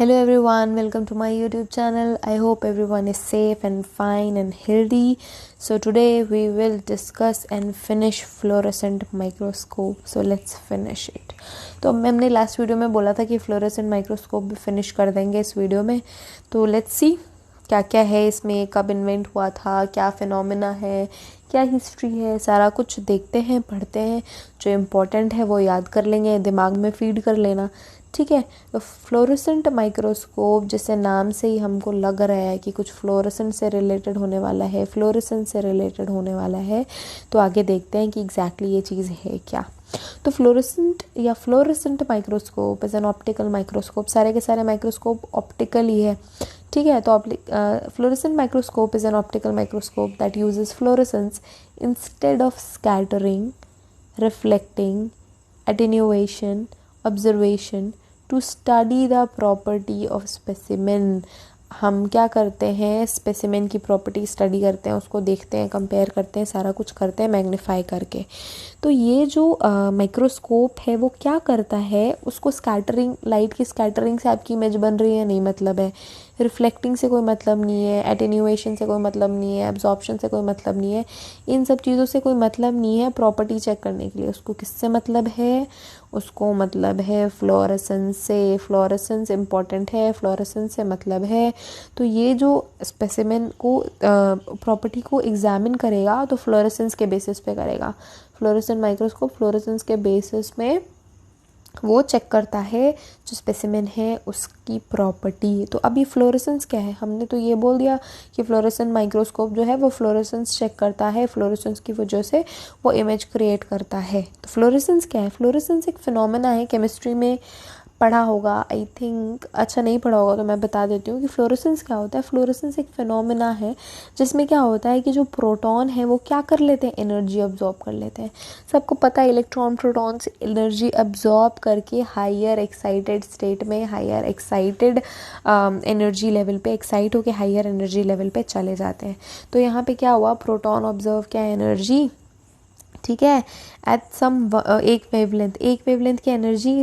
Hello everyone, welcome to my YouTube channel. I hope everyone is safe and fine and healthy. So today we will discuss and finish fluorescent microscope. So let's finish it. तो हमने last video में बोला था कि fluorescent microscope भी finish कर देंगे इस वीडियो में. तो लेट्स सी क्या क्या है इसमें, कब इन्वेंट हुआ था, क्या फिनोमेना है, क्या हिस्ट्री है, सारा कुछ देखते हैं, पढ़ते हैं. जो इम्पोर्टेंट है वो याद कर लेंगे, दिमाग में फीड कर लेना. ठीक है. तो फ्लोरेसेंट माइक्रोस्कोप जैसे नाम से ही हमको लग रहा है कि कुछ फ्लोरेसेंट से रिलेटेड होने वाला है, फ्लोरेसेंस से रिलेटेड होने वाला है. तो आगे देखते हैं कि एग्जैक्टली ये चीज़ है क्या. तो fluorescent microscope is an optical microscope. सारे के सारे माइक्रोस्कोप ऑप्टिकल ही है. ठीक है. तो fluorescent microscope is an optical microscope that uses fluorescence instead of scattering, reflecting, attenuation, observation to study the property of specimen. हम क्या करते हैं, स्पेसिमेन की प्रॉपर्टी स्टडी करते हैं, उसको देखते हैं, कंपेयर करते हैं, सारा कुछ करते हैं मैग्नीफाई करके. तो ये जो माइक्रोस्कोप है वो क्या करता है, उसको स्कैटरिंग, लाइट की स्कैटरिंग से आपकी इमेज बन रही है नहीं मतलब है, रिफ्लेक्टिंग से कोई मतलब नहीं है, एटेन्यूएशन से कोई मतलब नहीं है, एब्जॉर्प्शन से कोई मतलब नहीं है, इन सब चीज़ों से कोई मतलब नहीं है. प्रॉपर्टी चेक करने के लिए उसको किससे मतलब है, उसको मतलब है फ्लोरेसेंस से. फ्लोरेसेंस इंपॉर्टेंट है, फ्लोरेसेंस से मतलब है. तो ये जो स्पेसिमेन को प्रॉपर्टी को एग्जामिन करेगा तो फ्लोरेसेंस के बेसिस पे करेगा. फ्लोरेसेंट माइक्रोस्कोप फ्लोरेसेंस के बेसिस में वो चेक करता है जो स्पेसिमेन है उसकी प्रॉपर्टी. तो अभी फ्लोरेसेंस क्या है, हमने तो ये बोल दिया कि फ्लोरेसेंट माइक्रोस्कोप जो है वो फ्लोरेसेंस चेक करता है, फ्लोरेसेंस की वजह से वो इमेज क्रिएट करता है. तो फ्लोरेसेंस क्या है, फ्लोरेसेंस एक फिनोमेना है. केमिस्ट्री में पढ़ा होगा आई थिंक, अच्छा नहीं पढ़ा होगा तो मैं बता देती हूँ कि फ्लोरेसेंस क्या होता है. फ्लोरेसेंस एक फिनोमेना है जिसमें क्या होता है कि जो प्रोटॉन है वो क्या कर लेते हैं, एनर्जी अब्जॉर्ब कर लेते हैं. सबको पता है इलेक्ट्रॉन प्रोटॉन से एनर्जी अब्जॉर्ब करके हायर एक्साइटेड स्टेट में, हायर एक्साइटेड एनर्जी लेवल पे, एक्साइट होके हायर एनर्जी लेवल पे चले जाते हैं. तो यहाँ पे क्या हुआ, प्रोटॉन ऑब्जर्व क्या एनर्जी, ठीक है, एट सम एक वेवलेंथ की एनर्जी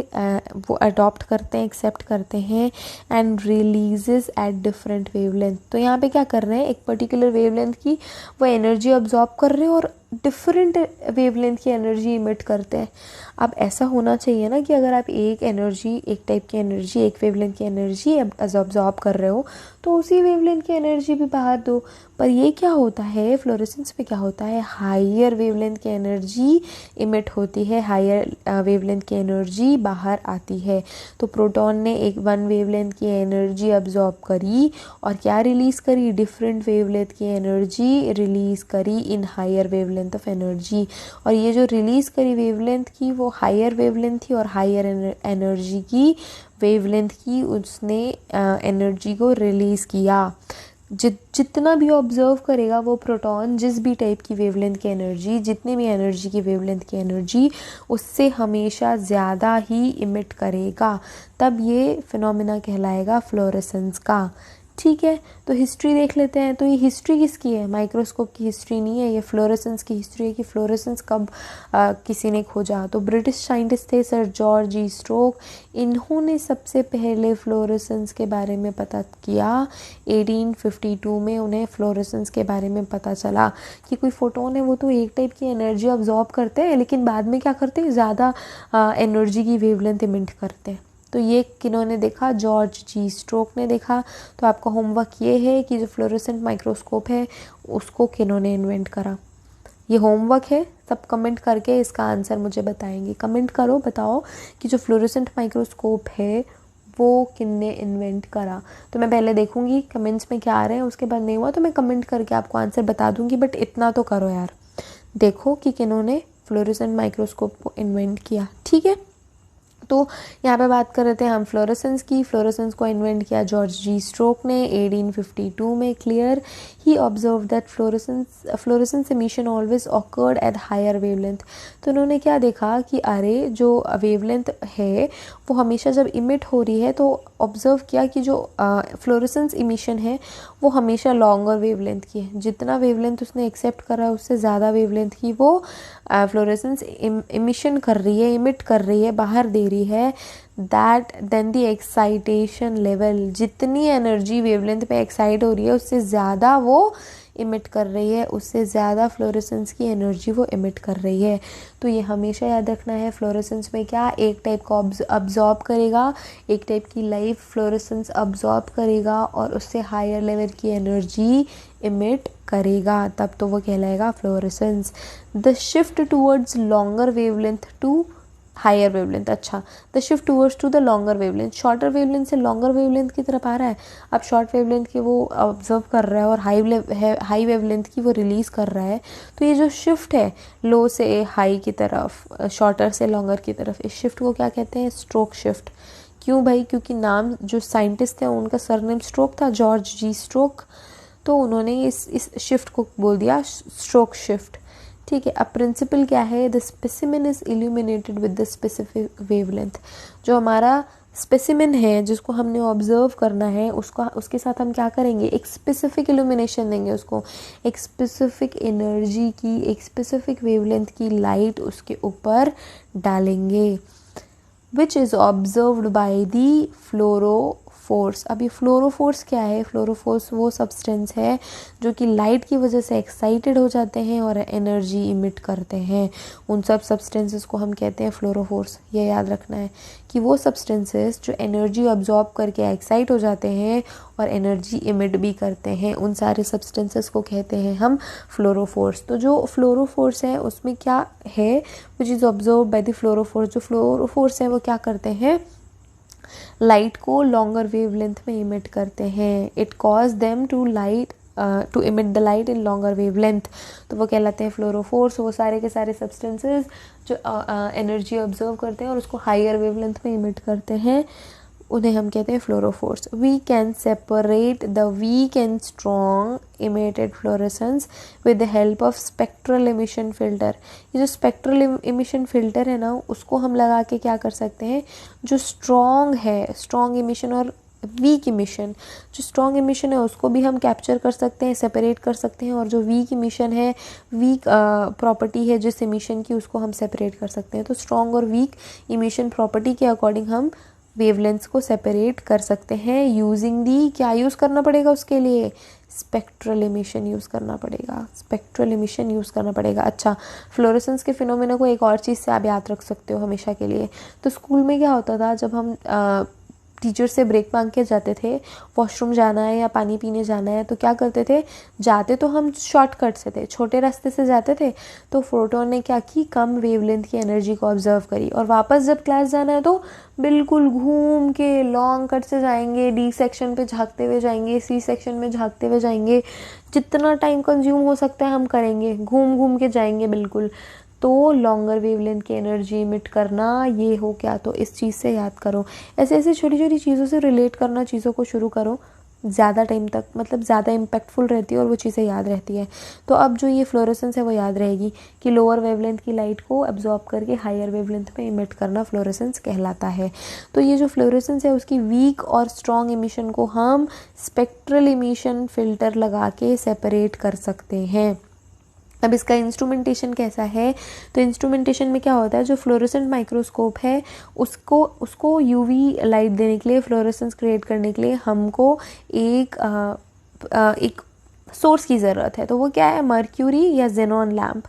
वो अडॉप्ट करते हैं, एक्सेप्ट करते हैं and releases at different wavelength. तो यहाँ पे क्या कर रहे हैं, एक पर्टिकुलर वेवलेंथ की वो एनर्जी अब्जॉर्ब कर रहे हैं और डिफरेंट वेवलेंथ की एनर्जी इमिट करते हैं. अब ऐसा होना चाहिए ना कि अगर आप एक एनर्जी, एक टाइप की एनर्जी, एक वेवलेंथ की एनर्जी अब्जॉर्ब कर रहे हो तो उसी वेवलेंथ की एनर्जी भी बाहर दो. पर ये क्या होता है, फ्लोरेसेंस में क्या होता है, हायर वेवलेंथ की एनर्जी इमिट होती है, हायर वेवलेंथ की एनर्जी बाहर आती है. तो प्रोटॉन ने एक वन वेवलेंथ की एनर्जी अब्जॉर्ब करी और क्या रिलीज़ करी, डिफरेंट वेवलेंथ की एनर्जी रिलीज़ करी in higher wavelength of energy. और ये जो रिलीज़ करी वेवलेंथ की वो हायर वेवलेंथ थी और हायर एनर्जी की वेवलेंथ की उसने एनर्जी को रिलीज़ किया. जितना भी ऑब्जर्व करेगा वो प्रोटॉन, जिस भी टाइप की वेवलेंथ की एनर्जी, जितनी भी एनर्जी की वेवलेंथ की एनर्जी, उससे हमेशा ज़्यादा ही इमिट करेगा. तब ये फिनोमेना कहलाएगा फ्लोरेसेंस का. ठीक है. तो हिस्ट्री देख लेते हैं. तो ये हिस्ट्री किसकी है, माइक्रोस्कोप की हिस्ट्री नहीं है, ये फ्लोरेसेंस की हिस्ट्री है कि फ्लोरेसेंस कब किसी ने खोजा. तो ब्रिटिश साइंटिस्ट थे सर जॉर्ज जी स्टोक. इन्होंने सबसे पहले फ्लोरेसेंस के बारे में पता किया. 1852 में उन्हें फ्लोरेसेंस के बारे में पता चला कि कोई फोटोन है वो तो एक टाइप की एनर्जी अब्जॉर्ब करते हैं लेकिन बाद में क्या करते हैं, ज़्यादा एनर्जी की वेवलेंथ इमिट करते हैं. तो ये किन्होंने देखा, जॉर्ज जी स्टोक ने देखा. तो आपका होमवर्क ये है कि जो फ्लोरेसेंट माइक्रोस्कोप है उसको किन्होंने इन्वेंट करा. ये होमवर्क है, सब कमेंट करके इसका आंसर मुझे बताएंगे. कमेंट करो, बताओ कि जो फ्लोरेसेंट माइक्रोस्कोप है वो किन्ने इन्वेंट करा. तो मैं पहले देखूंगी कमेंट्स में क्या आ रहे हैं, उसके बाद नहीं हुआ तो मैं कमेंट करके आपको आंसर बता दूंगी. बट इतना तो करो यार, देखो कि किन्होंने फ्लोरेसेंट माइक्रोस्कोप को इन्वेंट किया. ठीक है. तो यहाँ पे बात कर रहे थे हम फ्लोरेसेंस की. फ्लोरेसेंस को इन्वेंट किया जॉर्ज जी स्टोक ने 1852 में. Clear. He observe that fluorescence emission always occurred at higher wavelength. तो उन्होंने क्या देखा कि अरे जो वेवलेंथ है वो हमेशा जब इमिट हो रही है तो ऑब्जर्व किया कि जो फ्लोरेसेंस इमिशन है वो हमेशा लॉन्गर वेवलेंथ की है. जितना वेवलेंथ उसने एक्सेप्ट करा है उससे ज़्यादा वेवलेंथ की वो फ्लोरेसेंस इमिशन कर रही है, इमिट कर रही है, बाहर दे रही है. That then the excitation level, जितनी एनर्जी वेवलेंथ पे एक्साइट हो रही है उससे ज़्यादा वो इमिट कर रही है, उससे ज़्यादा फ्लोरेसेंस की एनर्जी वो इमिट कर रही है। तो ये हमेशा याद रखना है, फ्लोरेसेंस में क्या एक टाइप का अब्जॉर्ब करेगा, एक टाइप की लाइफ फ्लोरेसेंस अब्जॉर्ब करेगा और उससे हायर लेवल की एनर्जी इमिट करेगा, तब तो वो कहलाएगा fluorescence. The shift towards longer wavelength to higher wavelength, अच्छा the shift towards to the longer wavelength, shorter wavelength से लॉन्गर वेवलेंथ की तरफ आ रहा है। अब शॉर्ट वेवलेंथ की वो ऑब्जर्व कर रहा है और हाई वेवलेंथ की वो रिलीज़ कर रहा है। तो ये जो शिफ्ट है लो से हाई की तरफ, शॉर्टर से लॉन्गर की तरफ, इस शिफ्ट को क्या कहते हैं? Stroke shift. क्यों भाई? क्योंकि नाम जो साइंटिस्ट है उनका सरनेम स्ट्रोक था, जॉर्ज जी स्ट्रोक, तो उन्होंने इस शिफ्ट को बोल दिया स्ट्रोक शिफ्ट। ठीक है, अब प्रिंसिपल क्या है? The specimen is illuminated with the specific wavelength. जो हमारा स्पेसिमेन है जिसको हमने ऑब्जर्व करना है उसके साथ हम क्या करेंगे? एक स्पेसिफिक इल्यूमिनेशन देंगे उसको, एक स्पेसिफिक एनर्जी की, एक स्पेसिफिक वेवलेंथ की लाइट उसके ऊपर डालेंगे, which is observed by the fluorophores. अभी फ्लोरोफोर्स क्या है? फ्लोरोफोर्स वो सब्सटेंस है जो कि लाइट की वजह से एक्साइटेड हो जाते हैं और एनर्जी इमिट करते हैं। उन सब सब्सटेंसेस को हम कहते हैं फ्लोरोफोर्स। ये याद रखना है कि वो सब्सटेंसेस जो एनर्जी ऑब्जॉर्ब करके एक्साइट हो जाते हैं और एनर्जी इमिट भी करते हैं, उन सारे सब्सटेंसेस को कहते हैं हम फ्लोरोफोर्स। तो जो फ्लोरोफोर्स है उसमें क्या है? Which is observe by the fluorophores. जो फ्लोरोफोर्स है वो क्या करते हैं? लाइट को लॉन्गर वेवलेंथ में इमिट करते हैं। It cause them to emit the light in longer wavelength. तो वो कहलाते हैं फ्लोरोफोर्स। वो सारे के सारे सब्सटेंसेस जो एनर्जी ऑब्जर्व करते हैं और उसको हायर वेवलेंथ में इमिट करते हैं, उन्हें हम कहते हैं fluorophores. We can separate the weak and strong emitted fluorescence with the help of spectral emission filter. ये जो स्पेक्ट्रल एमिशन फिल्टर है ना, उसको हम लगा के क्या कर सकते हैं? जो स्ट्रॉन्ग है, स्ट्रॉन्ग इमिशन और वीक इमिशन, जो स्ट्रॉन्ग इमिशन है उसको भी हम कैप्चर कर सकते हैं, सेपरेट कर सकते हैं, और जो वीक इमिशन है, वीक प्रॉपर्टी है जिस इमिशन की, उसको हम सेपरेट कर सकते हैं। तो स्ट्रॉन्ग और वीक इमिशन प्रॉपर्टी के अकॉर्डिंग हम वेवलेंथ्स को सेपरेट कर सकते हैं यूजिंग दी, क्या यूज़ करना पड़ेगा उसके लिए? स्पेक्ट्रल एमिशन यूज़ करना पड़ेगा, स्पेक्ट्रल एमिशन यूज़ करना पड़ेगा। अच्छा, फ्लोरेसेंस के फिनोमेना को एक और चीज़ से आप याद रख सकते हो हमेशा के लिए। तो स्कूल में क्या होता था, जब हम टीचर से ब्रेक मांग के जाते थे, वॉशरूम जाना है या पानी पीने जाना है, तो क्या करते थे? जाते तो हम शॉर्टकट से थे, छोटे रास्ते से जाते थे। तो फोटोन ने क्या की? कम वेवलेंथ की एनर्जी को ऑब्जर्व करी, और वापस जब क्लास जाना है तो बिल्कुल घूम के लॉन्ग कट से जाएंगे, डी सेक्शन पे झाँकते हुए जाएंगे, सी सेक्शन में झाँकते हुए जाएंगे, जितना टाइम कंज्यूम हो सकता है हम करेंगे, घूम घूम के जाएंगे बिल्कुल। तो लॉन्गर वेवलेंथ की एनर्जी इमिट करना, ये हो क्या? तो इस चीज़ से याद करो। ऐसे ऐसे छोटी छोटी चीज़ों से रिलेट करना चीज़ों को शुरू करो, ज़्यादा टाइम तक मतलब ज़्यादा इम्पैक्टफुल रहती है और वो चीज़ें याद रहती है। तो अब जो ये फ्लोरेसेंस है वो याद रहेगी कि लोअर वेवलेंथ की लाइट को एब्जॉर्ब करके हायर वेवलेंथ में इमिट करना फ्लोरेसेंस कहलाता है। तो ये जो फ्लोरेसेंस है उसकी वीक और स्ट्रॉन्ग इमिशन को हम स्पेक्ट्रल इमिशन फिल्टर लगा के सेपरेट कर सकते हैं। अब इसका इंस्ट्रूमेंटेशन कैसा है? तो इंस्ट्रूमेंटेशन में क्या होता है, जो फ्लोरेसेंट माइक्रोस्कोप है उसको यूवी लाइट देने के लिए, फ्लोरेसेंस क्रिएट करने के लिए हमको एक सोर्स की ज़रूरत है। तो वो क्या है? मर्क्यूरी या जेनॉन लैम्प।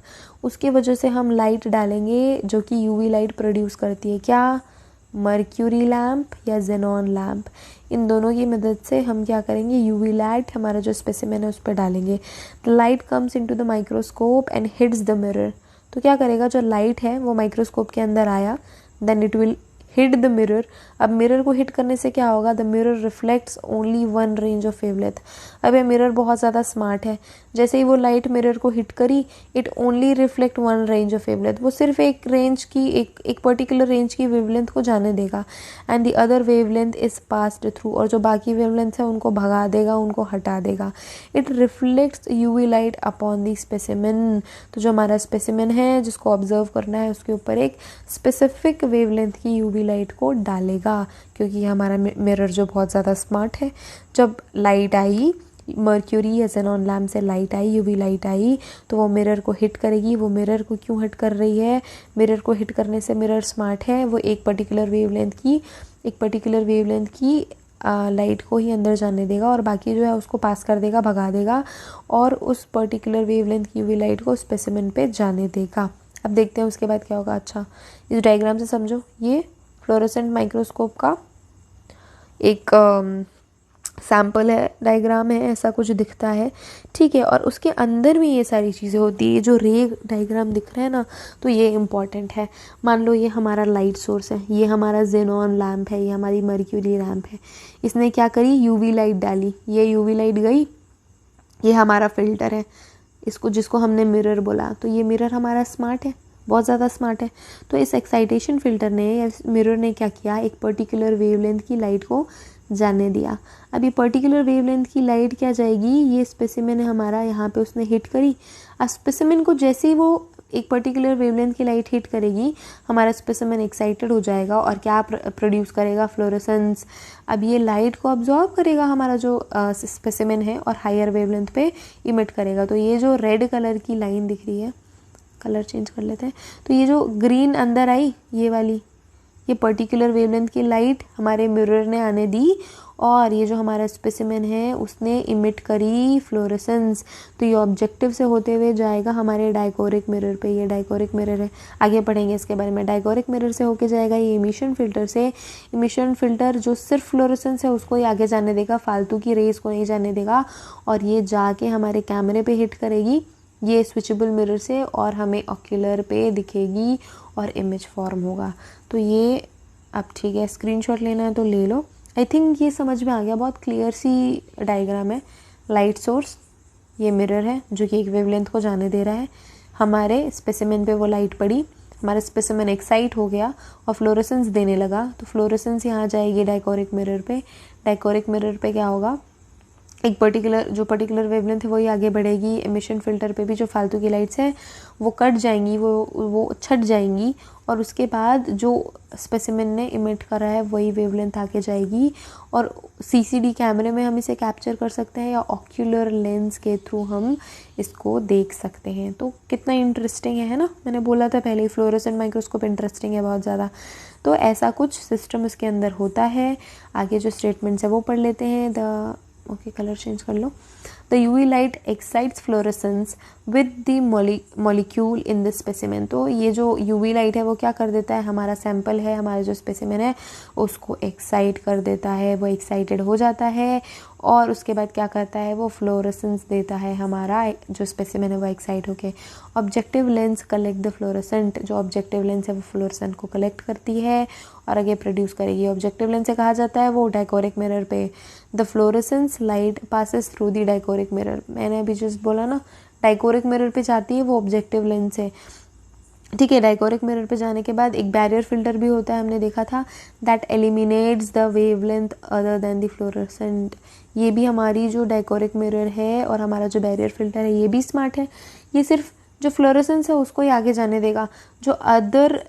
उसकी वजह से हम लाइट डालेंगे जो कि यूवी लाइट प्रोड्यूस करती है। क्या? मर्क्यूरी लैम्प या जेनॉन लैम्प। इन दोनों की मदद से हम क्या करेंगे? यूवी लाइट हमारा जो स्पेसिमेन है उस पर डालेंगे। The light comes into the microscope and hits the mirror. तो क्या करेगा? जो लाइट है वो माइक्रोस्कोप के अंदर आया, then it will hit the mirror. अब मिरर को हिट करने से क्या होगा? The mirror reflects only one range of wavelength. अब ये मिरर बहुत ज़्यादा स्मार्ट है, जैसे ही वो लाइट मिरर को हिट करी, it only reflect one range of wavelength. वो सिर्फ एक रेंज की, एक पर्टिकुलर रेंज की वेवलेंथ को जाने देगा, and the other wavelength is passed through. और जो बाकी वेवलेंथ है उनको भगा देगा, उनको हटा देगा। It reflects UV light upon the specimen. तो जो हमारा स्पेसिमेन है जिसको ऑब्जर्व करना है उसके ऊपर एक स्पेसिफिक वेवलेंथ की यूवी लाइट को डालेगा, क्योंकि हमारा मिरर जो बहुत ज़्यादा स्मार्ट है, जब लाइट आई मर्क्यूरी या xenon लैम्प से लाइट आई, यूवी लाइट आई, तो वो मिरर को हिट करेगी। वो मिरर को क्यों हिट कर रही है? मिरर को हिट करने से मिरर स्मार्ट है, वो एक पर्टिकुलर वेवलेंथ की लाइट को ही अंदर जाने देगा और बाकी जो है उसको पास कर देगा, भगा देगा और उस पर्टिकुलर वेवलेंथ की यूवी लाइट को स्पेसिमेन पे जाने देगा। अब देखते हैं उसके बाद क्या होगा। अच्छा, इस डायग्राम से समझो, ये फ्लोरोसेंट माइक्रोस्कोप का एक सैम्पल है, डायग्राम है, ऐसा कुछ दिखता है, ठीक है। और उसके अंदर भी ये सारी चीज़ें होती है। जो रे डायग्राम दिख रहा है ना, तो ये इम्पॉर्टेंट है। मान लो ये हमारा लाइट सोर्स है, ये हमारा xenon लैम्प है, ये हमारी मर्क्यूरी लैम्प है। इसने क्या करी? यूवी लाइट डाली, ये यूवी लाइट गई, ये हमारा फिल्टर है, इसको जिसको हमने मिरर बोला। तो ये मिरर हमारा स्मार्ट है, बहुत ज़्यादा स्मार्ट है। तो इस एक्साइटेशन फिल्टर ने या मिरर ने क्या किया? एक पर्टिकुलर वेवलेंथ की लाइट को जाने दिया। अब ये पर्टिकुलर वेवलेंथ की लाइट क्या जाएगी? ये स्पेसिमेन है हमारा, यहाँ पे उसने हिट करी। अब स्पेसिमेन को जैसे ही वो एक पर्टिकुलर वेवलेंथ की लाइट हिट करेगी, हमारा स्पेसिमेन एक्साइटेड हो जाएगा और क्या प्रोड्यूस करेगा? फ्लोरेसेंस। अब ये लाइट को अब्जॉर्ब करेगा हमारा जो स्पेसिमेन है और हायर वेवलेंथ पे इमिट करेगा। तो ये जो रेड कलर की लाइन दिख रही है, कलर चेंज कर लेते हैं, तो ये जो ग्रीन अंदर आई, ये वाली, ये पर्टिकुलर वेवलेंथ की लाइट हमारे मिरर ने आने दी और ये जो हमारा स्पेसिमेन है उसने इमिट करी फ्लोरेसेंस। तो ये ऑब्जेक्टिव से होते हुए जाएगा हमारे डायकोरिक मिरर पे। ये डायकोरिक मिरर है, आगे पढ़ेंगे इसके बारे में। डायकोरिक मिरर से होके जाएगा ये इमिशन फिल्टर से। इमिशन फिल्टर जो सिर्फ फ्लोरेसेंस है उसको ही आगे जाने देगा, फालतू की रेज को नहीं जाने देगा, और ये जाके हमारे कैमरे पे हिट करेगी ये स्विचेबल मिरर से और हमें ऑक्यूलर पे दिखेगी और इमेज फॉर्म होगा। तो ये अब ठीक है, स्क्रीनशॉट लेना है तो ले लो। आई थिंक ये समझ में आ गया, बहुत क्लियर सी डायग्राम है। लाइट सोर्स, ये मिरर है जो कि एक वेवलेंथ को जाने दे रहा है, हमारे स्पेसिमेन पे वो लाइट पड़ी, हमारा स्पेसिमेन एक्साइट हो गया और फ्लोरेसेंस देने लगा। तो फ्लोरेसेंस यहाँ जाएगी डायकोरिक मिरर पे। डायकोरिक मिरर पे क्या होगा? एक पर्टिकुलर वेवलेंथ है वही आगे बढ़ेगी। एमिशन फिल्टर पे भी जो फालतू की लाइट्स हैं वो कट जाएंगी, वो छट जाएंगी और उसके बाद जो स्पेसिमेन ने इमिट करा है वही वेवलेंथ आके जाएगी और सीसीडी कैमरे में हम इसे कैप्चर कर सकते हैं या ऑक्यूलर लेंस के थ्रू हम इसको देख सकते हैं। तो कितना इंटरेस्टिंग है ना? मैंने बोला था पहले ही, फ्लोरोसेंट माइक्रोस्कोप इंटरेस्टिंग है बहुत ज़्यादा। तो ऐसा कुछ सिस्टम इसके अंदर होता है। आगे जो स्टेटमेंट्स है वो पढ़ लेते हैं। ओके, कलर चेंज कर लो। The UV light excites fluorescence with the molecule in the specimen. तो ये जो यूवी लाइट है वो क्या कर देता है? हमारा सैंपल है, हमारा जो स्पेसिमेन है उसको एक्साइट कर देता है, वो एक्साइटेड हो जाता है और उसके बाद क्या करता है? वो फ्लोरेसेंस देता है, हमारा जो स्पेसिमेन है वो एक्साइट होके। Objective lens collect the fluorescent. जो ऑब्जेक्टिव लेंस है वो फ्लोरेसेंट को कलेक्ट करती है और आगे प्रोड्यूस करेगी। ऑब्जेक्टिव लेंस से कहा जाता है वो डायकोरिक मिरर पे। The fluorescence light passes through the dichroic mirror. मैंने अभी जस्ट बोला ना, डायकोरिक मिरर पे जाती है वो ऑब्जेक्टिव लेंस से, ठीक है। डायकोरिक मिरर पे जाने के बाद एक बैरियर फिल्टर भी होता है, हमने देखा था, that eliminates the wavelength other than the fluorescent. ये भी हमारी जो डायकोरिक मिरर है और हमारा जो बैरियर फिल्टर है ये भी स्मार्ट है। ये सिर्फ जो फ्लोरेसेंस है उसको ही आगे जाने देगा, जो अदर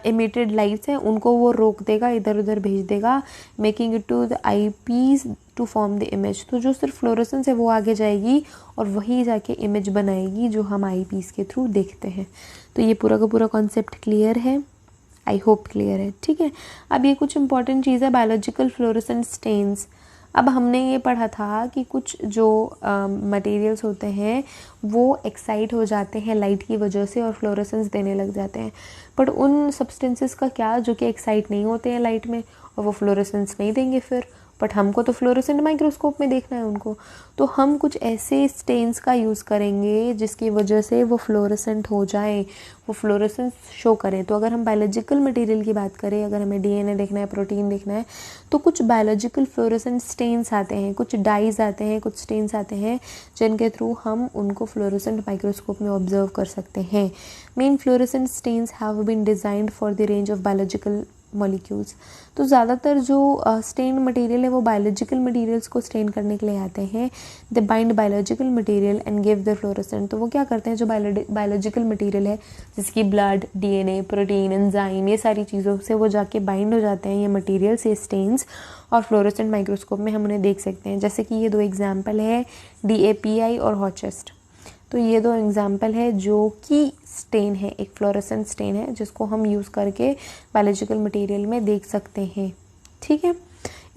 इमिटेड लाइट्स हैं उनको वो रोक देगा, इधर उधर भेज देगा, making it to the eye piece to form the image. तो जो सिर्फ फ्लोरेसेंस है वो आगे जाएगी और वही जाके इमेज बनाएगी जो हम आई पीस के थ्रू देखते हैं। तो ये पूरा का पूरा कॉन्सेप्ट क्लियर है, आई होप क्लियर है, ठीक है। अब ये कुछ इंपॉर्टेंट चीज़ है, बायोलॉजिकल फ्लोरेसेंट स्टेन्स। अब हमने ये पढ़ा था कि कुछ जो मटेरियल्स होते हैं वो एक्साइट हो जाते हैं लाइट की वजह से और फ्लोरेसेंस देने लग जाते हैं, बट उन सब्सटेंसेस का क्या जो कि एक्साइट नहीं होते हैं लाइट में और वो फ्लोरेसेंस नहीं देंगे फिर, बट हमको तो फ्लोरेसेंट माइक्रोस्कोप में देखना है उनको। तो हम कुछ ऐसे स्टेन्स का यूज़ करेंगे जिसकी वजह से वो फ्लोरेसेंट हो जाए, वो फ्लोरेसेंस शो करें। तो अगर हम बायोलॉजिकल मटेरियल की बात करें, अगर हमें डीएनए देखना है, प्रोटीन देखना है, तो कुछ बायोलॉजिकल फ्लोरेसेंट स्टेन्स आते हैं, कुछ डाइज आते हैं, कुछ स्टेन्स आते हैं जिनके थ्रू हम उनको फ्लोरेसेंट माइक्रोस्कोप में ऑब्जर्व कर सकते हैं। Main fluorescent stains have been designed for the range of biological molecules. तो ज़्यादातर जो स्टेन मटेरियल है वो बायोलॉजिकल मटेरियल्स को स्टेन करने के लिए आते हैं। The bind biological material and give the fluorescent. तो वो क्या करते हैं, जो बायोलॉजिकल मटेरियल है जिसकी ब्लड, डीएनए, प्रोटीन, एंजाइम, ये सारी चीज़ों से वो जाके बाइंड हो जाते हैं ये मटेरियल्स, ये स्टेन्स, और फ्लोरोसेंट माइक्रोस्कोप में हम उन्हें देख सकते हैं। जैसे कि ये 2 एग्जाम्पल है, DAPI और हॉचेस्ट। तो ये 2 एग्जाम्पल है जो कि स्टेन है, एक फ्लोरोसेंट स्टेन है जिसको हम यूज़ करके बायोलॉजिकल मटेरियल में देख सकते हैं। ठीक है,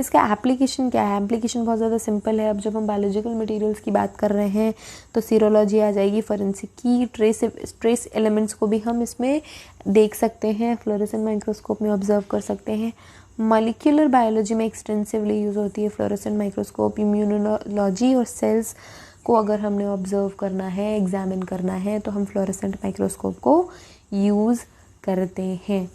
इसका एप्लीकेशन क्या है? एप्लीकेशन बहुत ज़्यादा सिंपल है। अब जब हम बायोलॉजिकल मटेरियल्स की बात कर रहे हैं तो सीरोलॉजी आ जाएगी, फॉरेंसिक की, ट्रेस एलिमेंट्स को भी हम इसमें देख सकते हैं, फ्लोरोसेंट माइक्रोस्कोप में ऑब्जर्व कर सकते हैं। मॉलिक्यूलर बायोलॉजी में एक्सटेंसिवली यूज़ होती है फ्लोरोसेंट माइक्रोस्कोप। इम्यूनोलॉजी और सेल्स को अगर हमने ऑब्जर्व करना है, एग्जामिन करना है, तो हम फ्लोरोसेंट माइक्रोस्कोप को यूज़ करते हैं।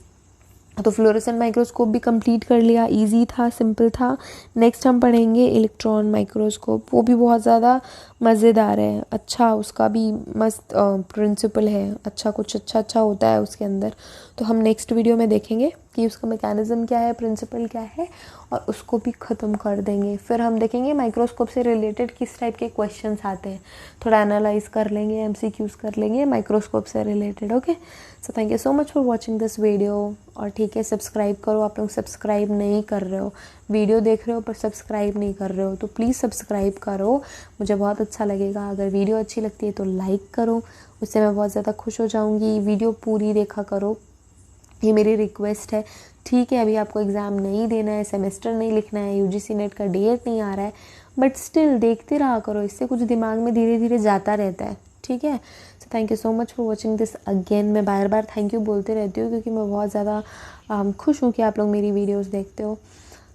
तो फ्लोरोसेंट माइक्रोस्कोप भी कंप्लीट कर लिया, इजी था, सिंपल था। नेक्स्ट हम पढ़ेंगे इलेक्ट्रॉन माइक्रोस्कोप। वो भी बहुत ज़्यादा मज़ेदार है, अच्छा, उसका भी मस्त प्रिंसिपल है, अच्छा कुछ अच्छा होता है उसके अंदर। तो हम नेक्स्ट वीडियो में देखेंगे कि उसका मैकेनिज़्म क्या है, प्रिंसिपल क्या है, और उसको भी ख़त्म कर देंगे। फिर हम देखेंगे माइक्रोस्कोप से रिलेटेड किस टाइप के क्वेश्चंस आते हैं, थोड़ा एनालाइज कर लेंगे, MCQs कर लेंगे माइक्रोस्कोप से related. Okay, so thank you so much for watching this video. और ठीक है, सब्सक्राइब करो। आप लोग सब्सक्राइब नहीं कर रहे हो, वीडियो देख रहे हो पर सब्सक्राइब नहीं कर रहे हो, तो प्लीज़ सब्सक्राइब करो, मुझे बहुत अच्छा लगेगा। अगर वीडियो अच्छी लगती है तो लाइक करो, उससे मैं बहुत ज़्यादा खुश हो जाऊँगी। वीडियो पूरी देखा करो, ये मेरी रिक्वेस्ट है। ठीक है, अभी आपको एग्ज़ाम नहीं देना है, सेमेस्टर नहीं लिखना है, UGC नेट का डेट नहीं आ रहा है, बट स्टिल देखते रहा करो, इससे कुछ दिमाग में धीरे धीरे जाता रहता है। ठीक है, so thank you so much for watching this again. मैं बार बार थैंक यू बोलते रहती हूँ क्योंकि मैं बहुत ज़्यादा खुश हूँ कि आप लोग मेरी वीडियोज़ देखते हो।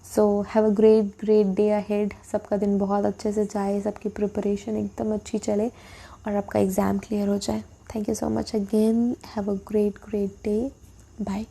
So have a great day ahead. सबका दिन बहुत अच्छे से जाए, सबकी प्रिपरेशन एकदम अच्छी चले और आपका एग्ज़ाम क्लियर हो जाए। Thank you so much again, have a great day, bye.